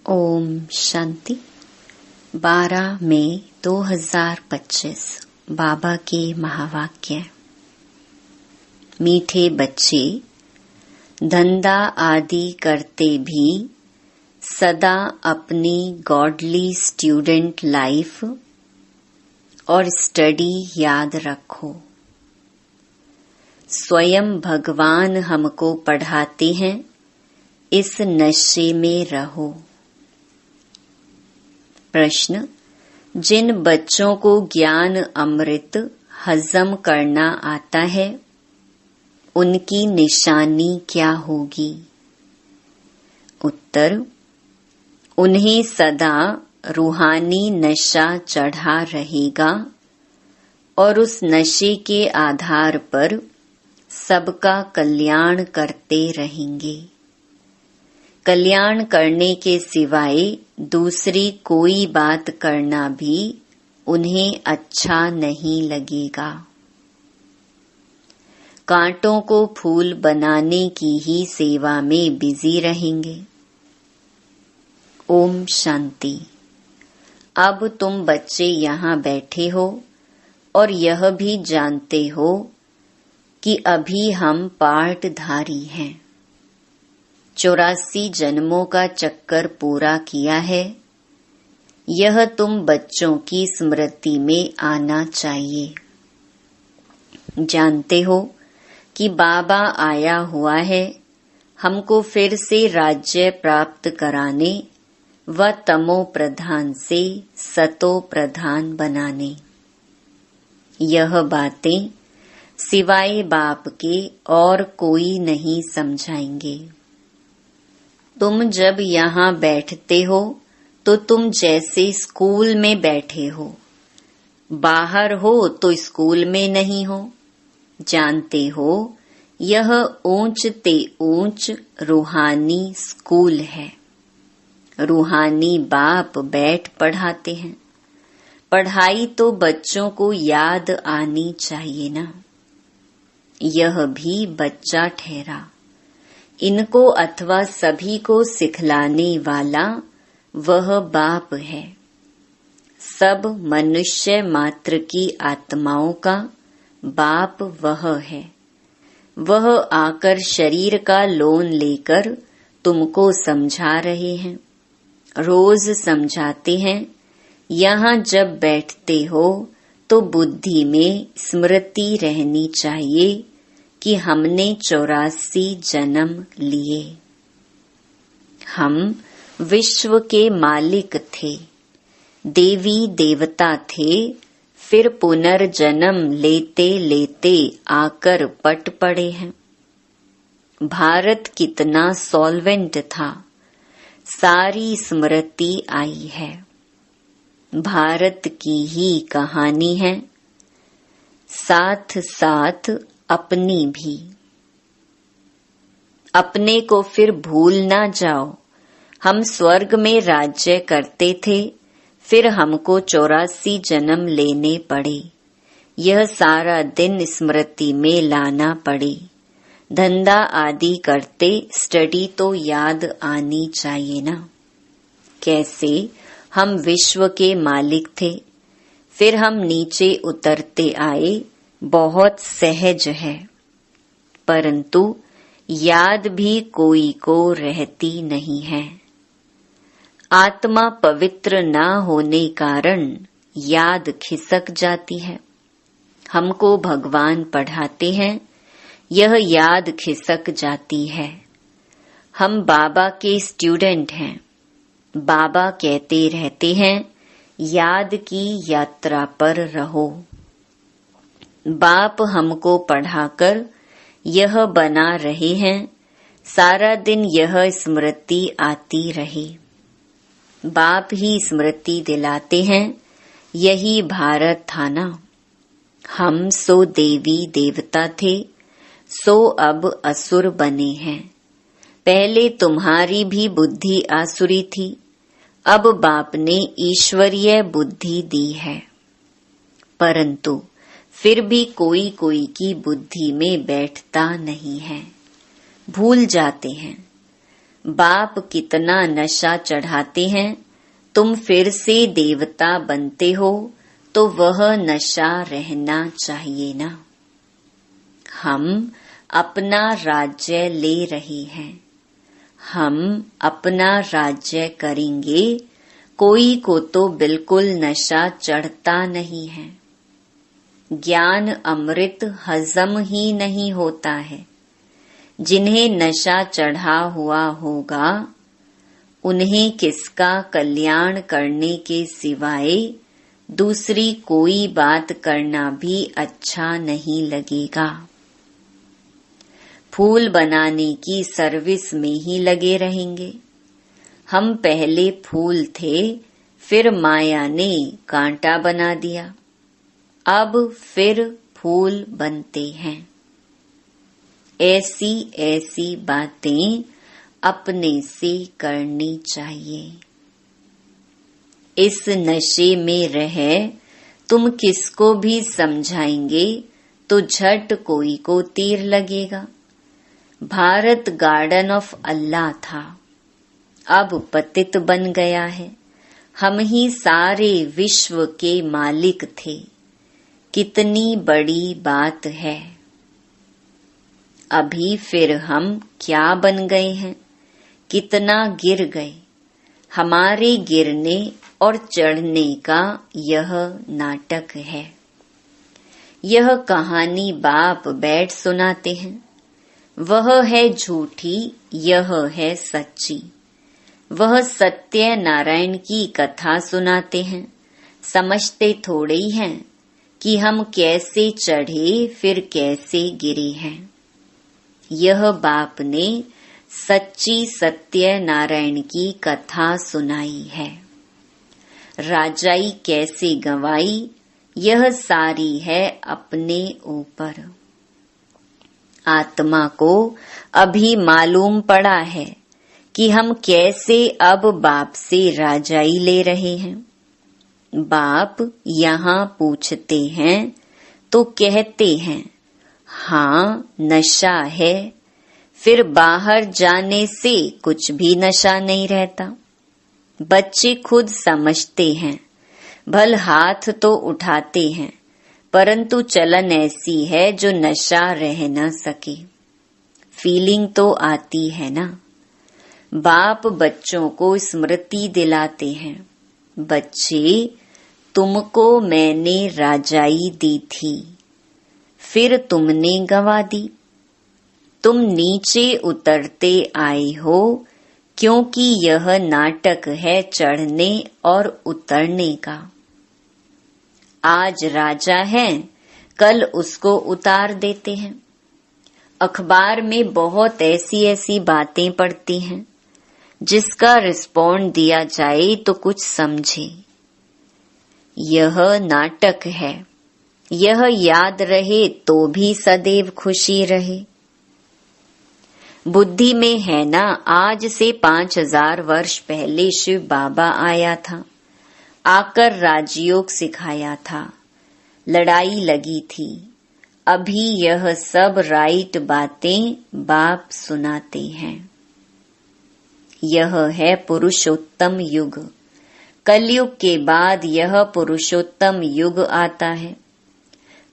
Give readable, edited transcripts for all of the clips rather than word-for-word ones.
ओम शांति। 12 मई 2025 बाबा के महावाक्य। मीठे बच्चे, धंधा आदि करते भी सदा अपनी गॉडली स्टूडेंट लाइफ और स्टडी याद रखो। स्वयं भगवान हमको पढ़ाते हैं, इस नशे में रहो। प्रश्न: जिन बच्चों को ज्ञान अमृत हजम करना आता है, उनकी निशानी क्या होगी? उत्तर: उन्हें सदा रूहानी नशा चढ़ा रहेगा और उस नशे के आधार पर सबका कल्याण करते रहेंगे। कल्याण करने के सिवाय दूसरी कोई बात करना भी उन्हें अच्छा नहीं लगेगा। कांटों को फूल बनाने की ही सेवा में बिजी रहेंगे। ओम शांति। अब तुम बच्चे यहाँ बैठे हो और यह भी जानते हो कि अभी हम पार्टधारी हैं। 84 जन्मों का चक्कर पूरा किया है। यह तुम बच्चों की स्मृति में आना चाहिए। जानते हो कि बाबा आया हुआ है हमको फिर से राज्य प्राप्त कराने व तमो प्रधान से सतो प्रधान बनाने। यह बातें सिवाय बाप के और कोई नहीं समझाएंगे। तुम जब यहाँ बैठते हो तो तुम जैसे स्कूल में बैठे हो, बाहर हो तो स्कूल में नहीं हो। जानते हो यह ऊंच ते ऊंच रूहानी स्कूल है। रूहानी बाप बैठ पढ़ाते हैं। पढ़ाई तो बच्चों को याद आनी चाहिए ना। यह भी बच्चा ठहरा। इनको अथवा सभी को सिखलाने वाला वह बाप है। सब मनुष्य मात्र की आत्माओं का बाप वह है। वह आकर शरीर का लोन लेकर तुमको समझा रहे हैं। रोज समझाते हैं। यहाँ जब बैठते हो तो बुद्धि में स्मृति रहनी चाहिए कि हमने 84 जन्म लिए। हम विश्व के मालिक थे, देवी देवता थे, फिर पुनर्जन्म लेते लेते आकर पट पड़े हैं। भारत कितना सॉल्वेंट था, सारी स्मृति आई है। भारत की ही कहानी है, साथ साथ अपनी भी। अपने को फिर भूल ना जाओ। हम स्वर्ग में राज्य करते थे, फिर हमको 84 जन्म लेने पड़े। यह सारा दिन स्मृति में लाना पड़े। धंधा आदि करते स्टडी तो याद आनी चाहिए ना। कैसे हम विश्व के मालिक थे, फिर हम नीचे उतरते आए, बहुत सहज है। परंतु याद भी कोई को रहती नहीं है। आत्मा पवित्र ना होने कारण याद खिसक जाती है। हमको भगवान पढ़ाते हैं, यह याद खिसक जाती है। हम बाबा के स्टूडेंट हैं। बाबा कहते रहते हैं, याद की यात्रा पर रहो। बाप हमको पढ़ाकर यह बना रहे हैं, सारा दिन यह स्मृति आती रहे। बाप ही स्मृति दिलाते हैं, यही भारत था ना। हम सो देवी देवता थे, सो अब असुर बने हैं। पहले तुम्हारी भी बुद्धि आसुरी थी, अब बाप ने ईश्वरीय बुद्धि दी है। परंतु फिर भी कोई कोई की बुद्धि में बैठता नहीं है, भूल जाते हैं। बाप कितना नशा चढ़ाते हैं, तुम फिर से देवता बनते हो तो वह नशा रहना चाहिए ना। हम अपना राज्य ले रहे हैं, हम अपना राज्य करेंगे। कोई को तो बिल्कुल नशा चढ़ता नहीं है। ज्ञान अमृत हजम ही नहीं होता है। जिन्हें नशा चढ़ा हुआ होगा उन्हें किसका कल्याण करने के सिवाय दूसरी कोई बात करना भी अच्छा नहीं लगेगा। फूल बनाने की सर्विस में ही लगे रहेंगे। हम पहले फूल थे, फिर माया ने कांटा बना दिया, अब फिर फूल बनते हैं। ऐसी ऐसी बातें अपने से करनी चाहिए। इस नशे में रह तुम किसको भी समझाएंगे तो झट कोई को तीर लगेगा। भारत गार्डन ऑफ अल्लाह था, अब पतित बन गया है। हम ही सारे विश्व के मालिक थे। कितनी बड़ी बात है। अभी फिर हम क्या बन गए हैं, कितना गिर गए। हमारे गिरने और चढ़ने का यह नाटक है। यह कहानी बाप बैठ सुनाते हैं। वह है झूठी, यह है सच्ची। वह सत्य नारायण की कथा सुनाते हैं। समझते थोड़े ही हैं कि हम कैसे चढ़े फिर कैसे गिरे हैं। यह बाप ने सच्ची सत्य नारायण की कथा सुनाई है। राजाई कैसे गंवाई, यह सारी है अपने ऊपर। आत्मा को अभी मालूम पड़ा है कि हम कैसे अब बाप से राजाई ले रहे हैं। बाप यहाँ पूछते हैं तो कहते हैं हाँ नशा है, फिर बाहर जाने से कुछ भी नशा नहीं रहता। बच्चे खुद समझते हैं, भल हाथ तो उठाते हैं, परंतु चलन ऐसी है जो नशा रह न सके। फीलिंग तो आती है ना। बाप बच्चों को स्मृति दिलाते हैं, बच्चे तुमको मैंने राजाई दी थी, फिर तुमने गंवा दी। तुम नीचे उतरते आए हो क्योंकि यह नाटक है चढ़ने और उतरने का। आज राजा है, कल उसको उतार देते हैं। अखबार में बहुत ऐसी ऐसी बातें पढ़ती हैं, जिसका रिस्पॉन्ड दिया जाए तो कुछ समझे। यह नाटक है, यह याद रहे तो भी सदैव खुशी रहे। बुद्धि में है ना, आज से 5000 वर्ष पहले शिव बाबा आया था, आकर राजयोग सिखाया था, लड़ाई लगी थी। अभी यह सब राइट बातें बाप सुनाते हैं। यह है पुरुषोत्तम युग। कलयुग के बाद यह पुरुषोत्तम युग आता है।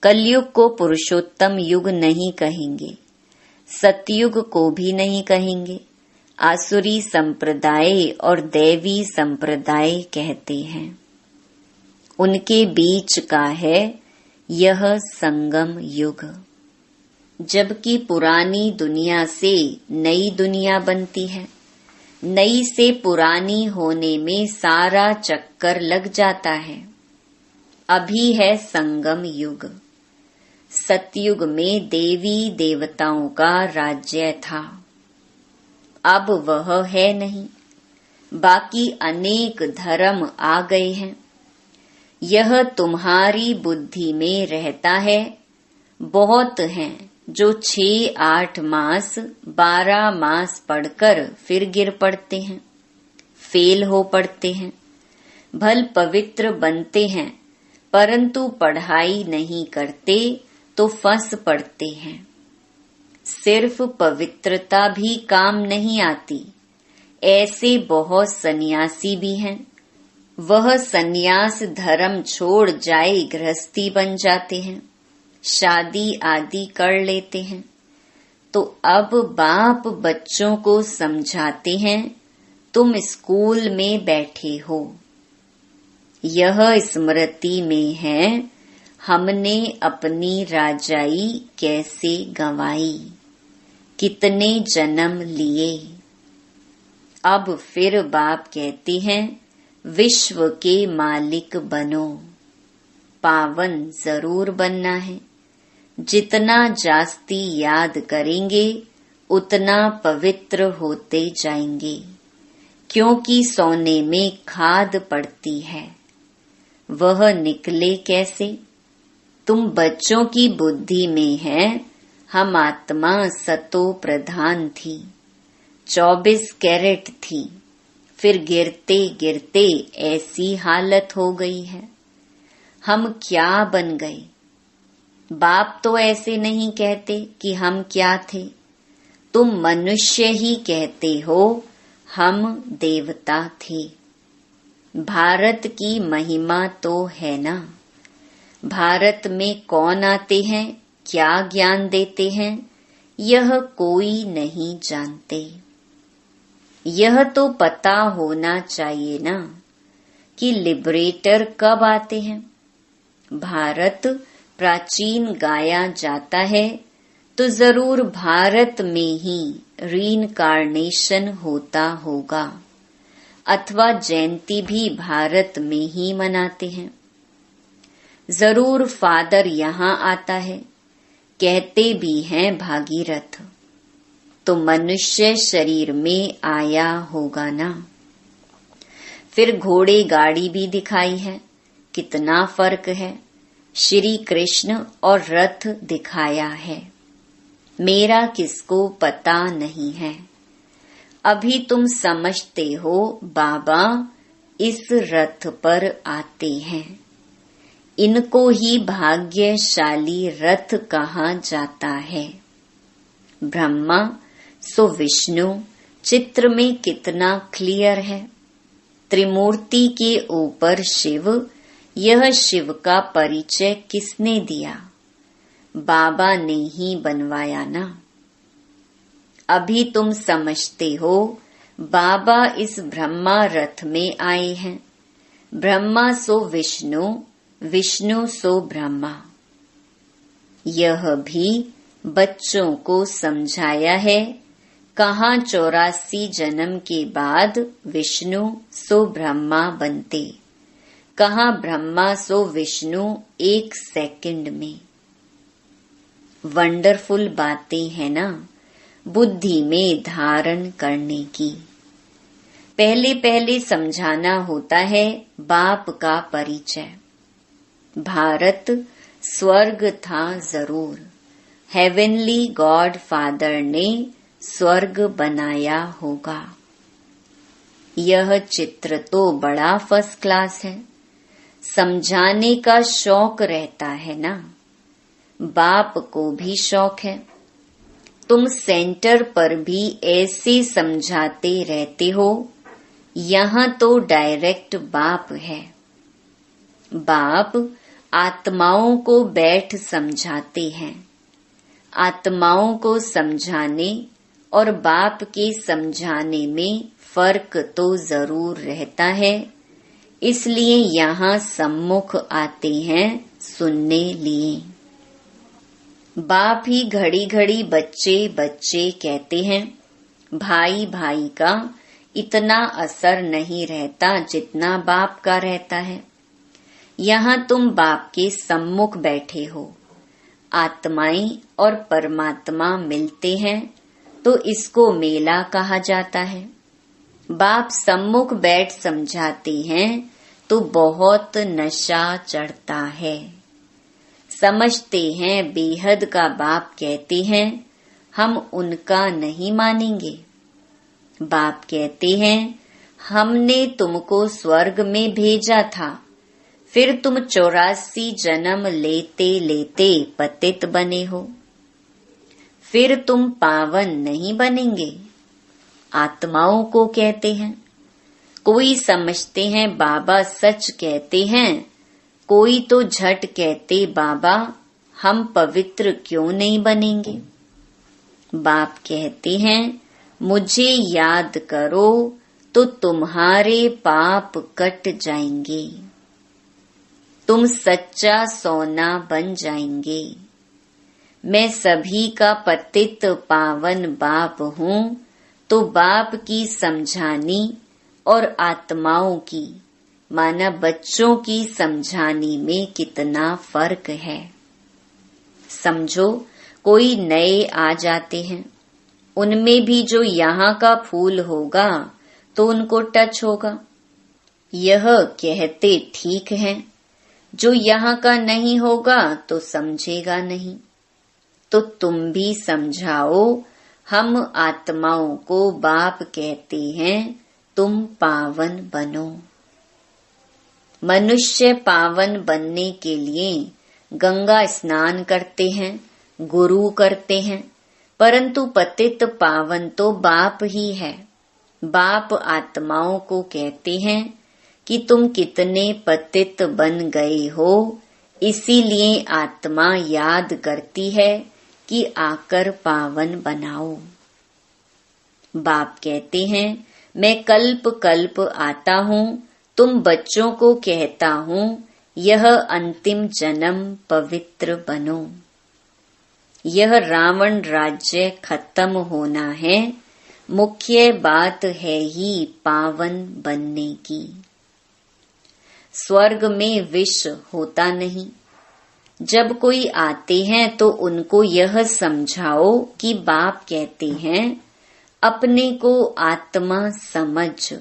कलयुग को पुरुषोत्तम युग नहीं कहेंगे, सतयुग को भी नहीं कहेंगे। आसुरी संप्रदाय और दैवी संप्रदाय कहते हैं। उनके बीच का है यह संगम युग। जबकि पुरानी दुनिया से नई दुनिया बनती है, नई से पुरानी होने में सारा चक्कर लग जाता है। अभी है संगम युग। सतयुग में देवी देवताओं का राज्य था, अब वह है नहीं। बाकी अनेक धर्म आ गए हैं। यह तुम्हारी बुद्धि में रहता है। बहुत हैं जो 6-8 मास 12 मास पढ़कर फिर गिर पड़ते हैं, फेल हो पड़ते हैं। भल पवित्र बनते हैं, परंतु पढ़ाई नहीं करते तो फंस पड़ते हैं। सिर्फ पवित्रता भी काम नहीं आती, ऐसे बहुत सन्यासी भी हैं। वह सन्यास धर्म छोड़ जाए गृहस्थी बन जाते हैं, शादी आदि कर लेते हैं। तो अब बाप बच्चों को समझाते हैं, तुम स्कूल में बैठे हो। यह स्मृति में है, हमने अपनी राजाई कैसे गंवाई, कितने जन्म लिए। अब फिर बाप कहते हैं, विश्व के मालिक बनो, पावन जरूर बनना है। जितना जास्ती याद करेंगे उतना पवित्र होते जाएंगे, क्योंकि सोने में खाद पड़ती है। वह निकले कैसे? तुम बच्चों की बुद्धि में है, हम आत्मा सतो प्रधान थी, 24 कैरेट थी, फिर गिरते गिरते ऐसी हालत हो गई है। हम क्या बन गए? बाप तो ऐसे नहीं कहते कि हम क्या थे, तुम मनुष्य ही कहते हो हम देवता थे। भारत की महिमा तो है ना। भारत में कौन आते हैं, क्या ज्ञान देते हैं, यह कोई नहीं जानते। यह तो पता होना चाहिए ना कि लिबरेटर कब आते हैं। भारत प्राचीन गाया जाता है तो जरूर भारत में ही रीइंकार्नेशन होता होगा, अथवा जयंती भी भारत में ही मनाते हैं। जरूर फादर यहाँ आता है, कहते भी हैं भागीरथ, तो मनुष्य शरीर में आया होगा ना। फिर घोड़े गाड़ी भी दिखाई है, कितना फर्क है। श्री कृष्ण और रथ दिखाया है, मेरा किसको पता नहीं है। अभी तुम समझते हो बाबा इस रथ पर आते हैं। इनको ही भाग्यशाली रथ कहा जाता है। ब्रह्मा सो विष्णु चित्र में कितना क्लियर है। त्रिमूर्ति के ऊपर शिव, यह शिव का परिचय किसने दिया? बाबा ने ही बनवाया ना। अभी तुम समझते हो बाबा इस ब्रह्मा रथ में आए हैं। ब्रह्मा सो विष्णु, विष्णु सो ब्रह्मा। यह भी बच्चों को समझाया है। कहाँ 84 जन्म के बाद विष्णु सो ब्रह्मा बनते, कहाँ ब्रह्मा सो विष्णु 1 सेकंड में। वंडरफुल बातें हैं ना, बुद्धि में धारण करने की। पहले पहले समझाना होता है बाप का परिचय। भारत स्वर्ग था जरूर, हेवनली गॉड फादर ने स्वर्ग बनाया होगा। यह चित्र तो बड़ा फर्स्ट क्लास है। समझाने का शौक रहता है ना, बाप को भी शौक है। तुम सेंटर पर भी ऐसे समझाते रहते हो, यहाँ तो डायरेक्ट बाप है। बाप आत्माओं को बैठ समझाते हैं। आत्माओं को समझाने और बाप के समझाने में फर्क तो जरूर रहता है, इसलिए यहाँ सम्मुख आते हैं सुनने लिए। बाप ही घड़ी घड़ी बच्चे बच्चे कहते हैं। भाई भाई का इतना असर नहीं रहता जितना बाप का रहता है। यहाँ तुम बाप के सम्मुख बैठे हो, आत्माएं और परमात्मा मिलते हैं तो इसको मेला कहा जाता है। बाप सम्मुख बैठ समझाते हैं तो बहुत नशा चढ़ता है। समझते हैं बेहद का बाप कहते हैं, हम उनका नहीं मानेंगे। बाप कहते हैं, हमने तुमको स्वर्ग में भेजा था, फिर तुम 84 जन्म लेते लेते पतित बने हो, फिर तुम पावन नहीं बनेंगे। आत्माओं को कहते हैं। कोई समझते हैं बाबा सच कहते हैं, कोई तो झट कहते बाबा हम पवित्र क्यों नहीं बनेंगे। बाप कहते हैं मुझे याद करो तो तुम्हारे पाप कट जाएंगे, तुम सच्चा सोना बन जाएंगे। मैं सभी का पतित पावन बाप हूँ, तो बाप की समझानी और आत्माओं की माना बच्चों की समझानी में कितना फर्क है। समझो कोई नए आ जाते हैं, उनमें भी जो यहाँ का फूल होगा तो उनको टच होगा, यह कहते ठीक है। जो यहाँ का नहीं होगा तो समझेगा नहीं। तो तुम भी समझाओ, हम आत्माओं को बाप कहते हैं तुम पावन बनो। मनुष्य पावन बनने के लिए गंगा स्नान करते हैं, गुरु करते हैं, परंतु पतित पावन तो बाप ही है। बाप आत्माओं को कहते हैं कि तुम कितने पतित बन गए हो, इसीलिए आत्मा याद करती है कि आकर पावन बनाओ। बाप कहते हैं मैं कल्प कल्प आता हूँ, तुम बच्चों को कहता हूँ यह अंतिम जन्म पवित्र बनो। यह रावण राज्य खत्म होना है, मुख्य बात है ही पावन बनने की। स्वर्ग में विष होता नहीं। जब कोई आते हैं तो उनको यह समझाओ कि बाप कहते हैं अपने को आत्मा समझ,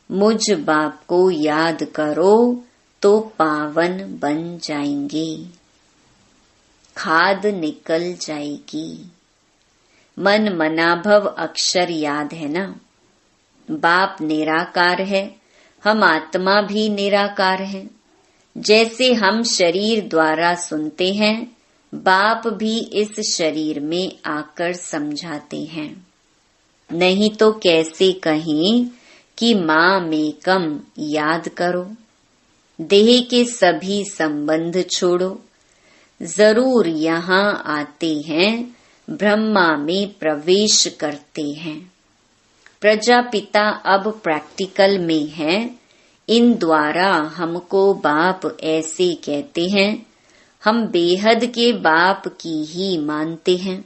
मुझ बाप को याद करो तो पावन बन जाएंगे, खाद निकल जाएगी। मन मनाभव अक्षर याद है ना। बाप निराकार है, हम आत्मा भी निराकार है। जैसे हम शरीर द्वारा सुनते हैं, बाप भी इस शरीर में आकर समझाते हैं। नहीं तो कैसे कहें कि माँ में कम याद करो, देह के सभी संबंध छोड़ो। जरूर यहाँ आते हैं, ब्रह्मा में प्रवेश करते हैं। प्रजापिता अब प्रैक्टिकल में है, इन द्वारा हमको बाप ऐसे कहते हैं। हम बेहद के बाप की ही मानते हैं।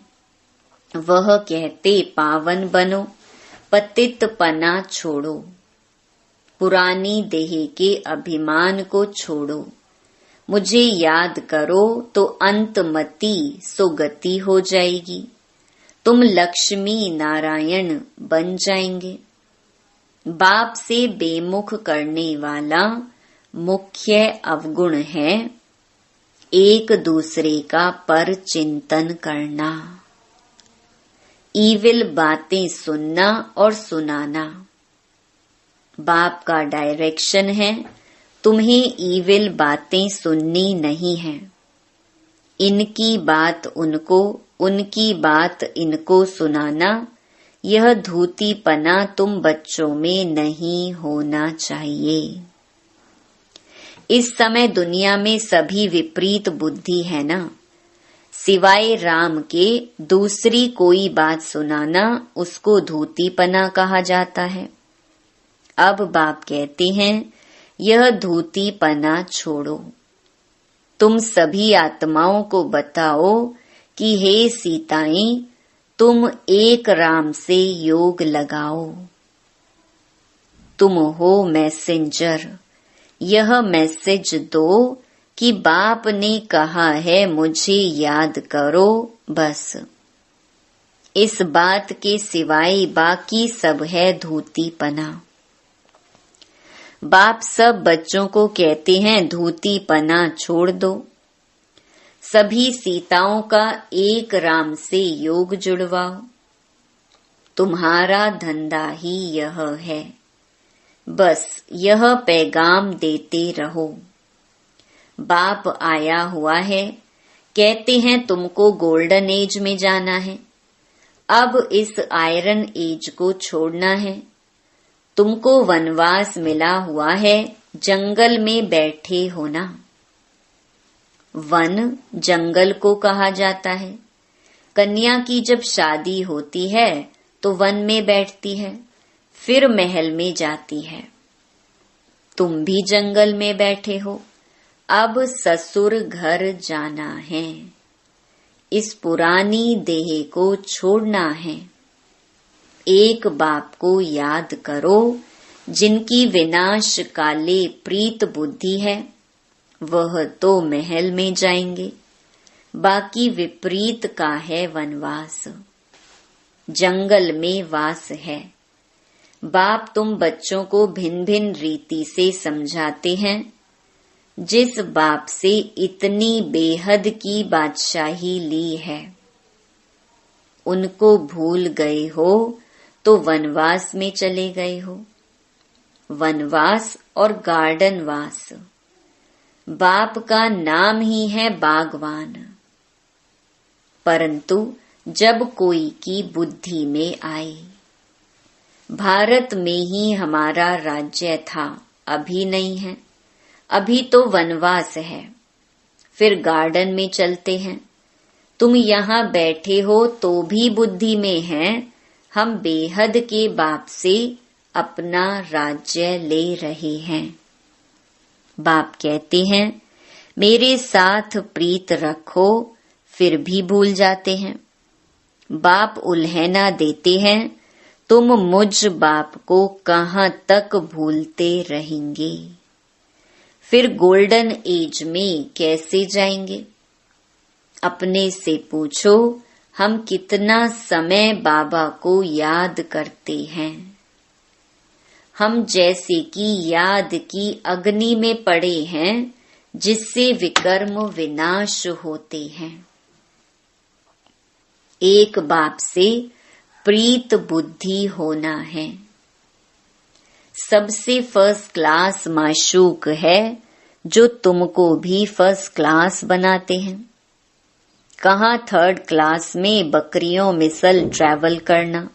वह कहते पावन बनो, पतित पना छोड़ो, पुरानी देह के अभिमान को छोड़ो, मुझे याद करो तो अंतमति सुगति हो जाएगी, तुम लक्ष्मी नारायण बन जाएंगे। बाप से बेमुख करने वाला मुख्य अवगुण है एक दूसरे का पर चिंतन करना, ईविल बातें सुनना और सुनाना। बाप का डायरेक्शन है तुम्हें ईविल बातें सुननी नहीं है। इनकी बात उनको, उनकी बात इनको सुनाना, यह धूतीपना तुम बच्चों में नहीं होना चाहिए। इस समय दुनिया में सभी विपरीत बुद्धि है ना। सिवाय राम के दूसरी कोई बात सुनाना उसको धूतीपना कहा जाता है। अब बाप कहते हैं यह धूतीपना छोड़ो। तुम सभी आत्माओं को बताओ कि हे सीताएं, तुम एक राम से योग लगाओ। तुम हो मैसेंजर, यह मैसेज दो कि बाप ने कहा है मुझे याद करो, बस। इस बात के सिवाय बाकी सब है धूतीपना। बाप सब बच्चों को कहते हैं धूतीपना छोड़ दो। सभी सीताओं का एक राम से योग जुड़वाओ। तुम्हारा धंधा ही यह है, बस यह पैगाम देते रहो। बाप आया हुआ है, कहते हैं तुमको गोल्डन एज में जाना है। अब इस आयरन एज को छोड़ना है। तुमको वनवास मिला हुआ है, जंगल में बैठे होना। वन जंगल को कहा जाता है। कन्या की जब शादी होती है तो वन में बैठती है, फिर महल में जाती है। तुम भी जंगल में बैठे हो, अब ससुर घर जाना है। इस पुरानी देह को छोड़ना है। एक बाप को याद करो, जिनकी विनाश काले प्रीत बुद्धि है, वह तो महल में जाएंगे, बाकी विपरीत का है वनवास। जंगल में वास है। बाप तुम बच्चों को भिन्न भिन्न रीति से समझाते हैं। जिस बाप से इतनी बेहद की बादशाही ली है, उनको भूल गए हो तो वनवास में चले गए हो। वनवास और गार्डन वास। बाप का नाम ही है बागवान। परंतु जब कोई की बुद्धि में आए, भारत में ही हमारा राज्य था, अभी नहीं है, अभी तो वनवास है, फिर गार्डन में चलते हैं। तुम यहाँ बैठे हो तो भी बुद्धि में है, हम बेहद के बाप से अपना राज्य ले रहे हैं। बाप कहते हैं मेरे साथ प्रीत रखो, फिर भी भूल जाते हैं। बाप उल्हेना देते हैं, तुम मुझ बाप को कहाँ तक भूलते रहेंगे। फिर गोल्डन एज में कैसे जाएंगे? अपने से पूछो, हम कितना समय बाबा को याद करते हैं। हम जैसे कि याद की अग्नि में पड़े हैं, जिससे विकर्म विनाश होते हैं। एक बाप से प्रीत बुद्धि होना है। सबसे फर्स्ट क्लास माशूक है, जो तुमको भी फर्स्ट क्लास बनाते हैं। कहाँ थर्ड क्लास में बकरियों मिसल ट्रैवल करना,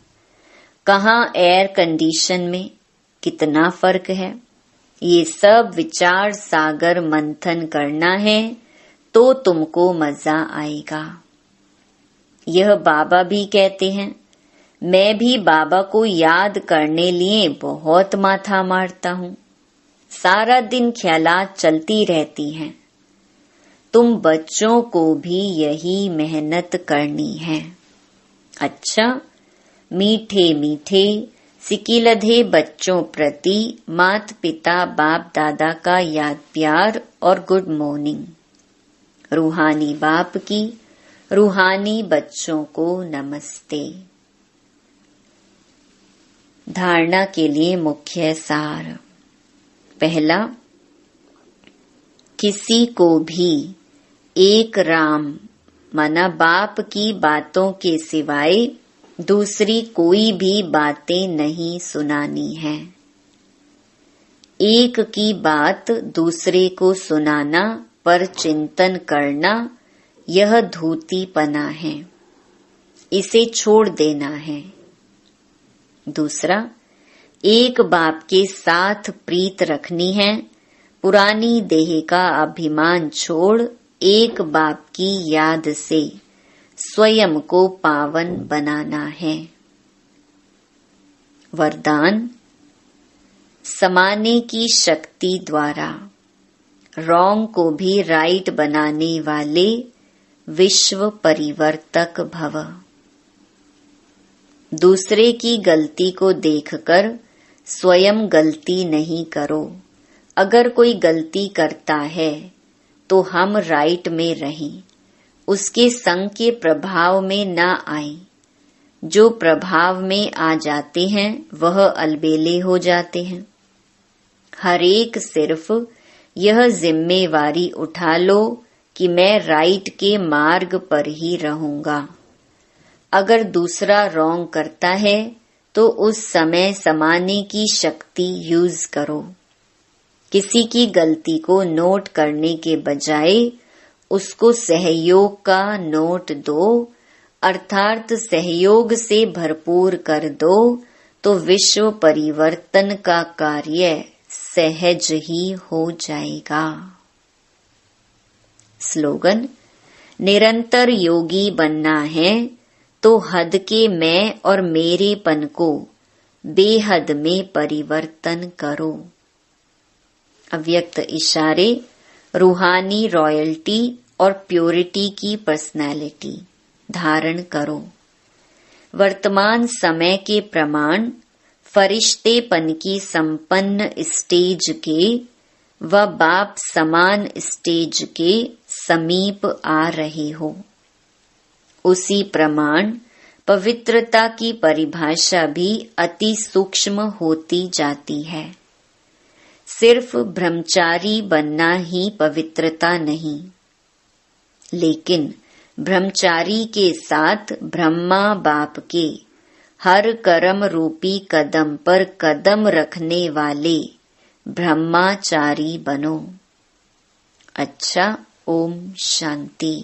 कहाँ एयर कंडीशन में, कितना फर्क है। ये सब विचार सागर मंथन करना है तो तुमको मजा आएगा। यह बाबा भी कहते हैं, मैं भी बाबा को याद करने लिए बहुत माथा मारता हूँ, सारा दिन ख्यालात चलती रहती हैं। तुम बच्चों को भी यही मेहनत करनी है। अच्छा, मीठे मीठे सिकिलधे बच्चों प्रति मात पिता बाप दादा का याद प्यार और गुड मॉर्निंग। रूहानी बाप की रूहानी बच्चों को नमस्ते। धारणा के लिए मुख्य सार। पहला, किसी को भी एक राम माना बाप की बातों के सिवाय दूसरी कोई भी बातें नहीं सुनानी है। एक की बात दूसरे को सुनाना पर चिंतन करना, यह धूतीपना है, इसे छोड़ देना है। दूसरा, एक बाप के साथ प्रीत रखनी है। पुरानी देह का अभिमान छोड़ एक बाप की याद से स्वयं को पावन बनाना है। वरदान, समाने की शक्ति द्वारा रॉन्ग को भी राइट बनाने वाले विश्व परिवर्तक भव। दूसरे की गलती को देखकर स्वयं गलती नहीं करो। अगर कोई गलती करता है तो हम राइट में रहें, उसके संग के प्रभाव में न आए। जो प्रभाव में आ जाते हैं वह अलबेले हो जाते हैं। हर एक सिर्फ यह जिम्मेवारी उठा लो कि मैं राइट के मार्ग पर ही रहूंगा। अगर दूसरा रॉन्ग करता है तो उस समय समाने की शक्ति यूज करो। किसी की गलती को नोट करने के बजाय उसको सहयोग का नोट दो। अर्थात सहयोग से भरपूर कर दो तो विश्व परिवर्तन का कार्य सहज ही हो जाएगा। स्लोगन: निरंतर योगी बनना है तो हद के मैं और मेरेपन को बेहद में परिवर्तन करो। अव्यक्त इशारे रूहानी रॉयल्टी और प्योरिटी की पर्सनैलिटी धारण करो। वर्तमान समय के प्रमाण फरिश्तेपन की संपन्न स्टेज के व बाप समान स्टेज के समीप आ रहे हो। उसी प्रमाण पवित्रता की परिभाषा भी अति सूक्ष्म होती जाती है। सिर्फ ब्रह्मचारी बनना ही पवित्रता नहीं, लेकिन ब्रह्मचारी के साथ ब्रह्मा बाप के हर कर्म रूपी कदम पर कदम रखने वाले ब्रह्माचारी बनो। अच्छा, ओम शांति।